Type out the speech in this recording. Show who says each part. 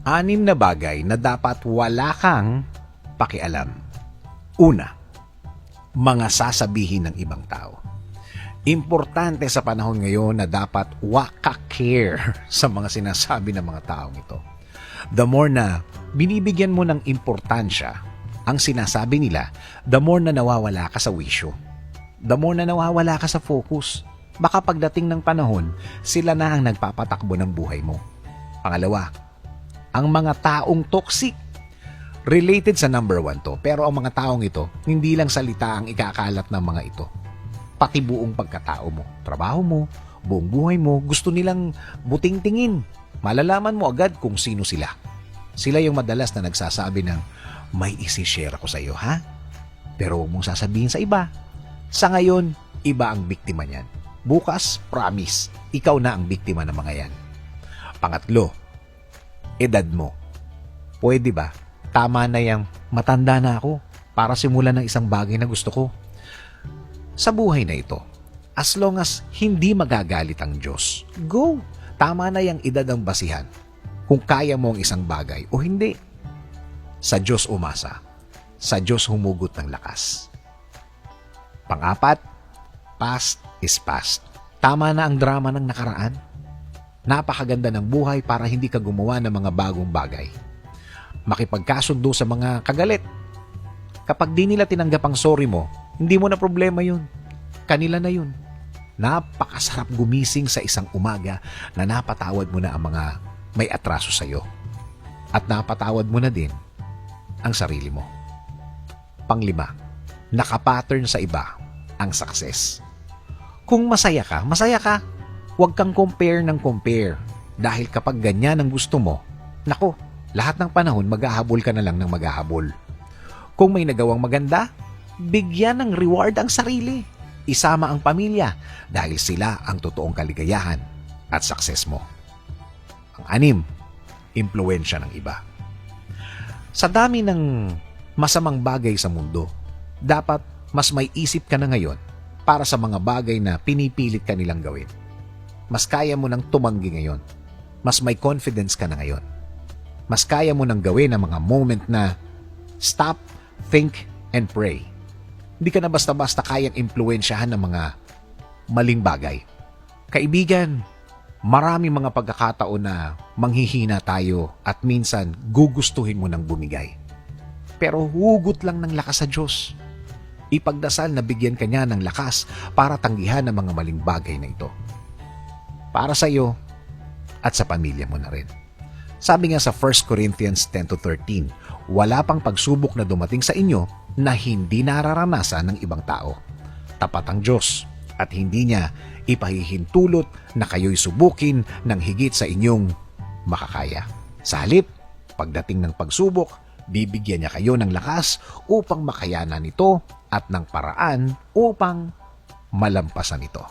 Speaker 1: 6 na bagay na dapat wala kang pakialam. Una, mga sasabihin ng ibang tao. Importante sa panahon ngayon na dapat waka-care sa mga sinasabi ng mga taong ito. The more na binibigyan mo ng importansya ang sinasabi nila, the more na nawawala ka sa wisyo. The more na nawawala ka sa focus. Baka pagdating ng panahon, sila na ang nagpapatakbo ng buhay mo. Pangalawa, ang mga taong toxic. Related sa number 1 to, pero ang mga taong ito, hindi lang salita ang ikakalat ng mga ito. Pati buong pagkatao mo, trabaho mo, buong buhay mo, gusto nilang buting-tingin. Malalaman mo agad kung sino sila. Sila yung madalas na nagsasabi ng, may isi-share ako sa iyo, ha? Pero huwag mong sasabihin sa iba. Sa ngayon, iba ang biktima niyan. Bukas, promise, ikaw na ang biktima ng mga yan. Pangatlo, edad mo. Pwede ba? Tama na yang matanda na ako para simulan ng isang bagay na gusto ko. Sa buhay na ito, as long as hindi magagalit ang Diyos, go! Tama na yang edad ang basihan kung kaya mo ang isang bagay o hindi. Sa Diyos umasa, sa Diyos humugot ng lakas. Pang-apat, past is past. Tama na ang drama ng nakaraan. Napakaganda ng buhay para hindi ka gumawa ng mga bagong bagay. Makipagkasundo sa mga kagalit. Kapag di nila tinanggap ang sorry mo, hindi mo na problema yun. Kanila na yun. Napakasarap gumising sa isang umaga na napatawad mo na ang mga may atraso sa'yo. At napatawad mo na din ang sarili mo. Panglima, nakapattern sa iba ang success. Kung masaya ka, masaya ka. Huwag kang compare ng compare. Dahil kapag ganyan ang gusto mo, nako, lahat ng panahon maghahabol ka na lang ng maghahabol. Kung may nagawang maganda, bigyan ng reward ang sarili. Isama ang pamilya dahil sila ang totoong kaligayahan at success mo. Ang 6, impluwensya ng iba. Sa dami ng masamang bagay sa mundo, dapat mas may isip ka na ngayon para sa mga bagay na pinipilit ka nilang gawin. Mas kaya mo nang tumanggi ngayon. Mas may confidence ka na ngayon. Mas kaya mo nang gawin ang mga moment na stop, think, and pray. Hindi ka na basta-basta kayang impluwensyahan ng mga maling bagay. Kaibigan, maraming mga pagkakataon na manghihina tayo at minsan gugustuhin mo ng bumigay. Pero hugot lang ng lakas sa Diyos. Ipagdasal na bigyan ka niya ng lakas para tanggihan ang mga maling bagay na ito. Para sa iyo at sa pamilya mo na rin. Sabi nga sa 1 Corinthians 10-13, wala pang pagsubok na dumating sa inyo na hindi nararanasan ng ibang tao. Tapat ang Diyos at hindi niya ipahihintulot na kayo'y subukin ng higit sa inyong makakaya. Sa halip, pagdating ng pagsubok, bibigyan niya kayo ng lakas upang makayanan ito at ng paraan upang malampasan ito.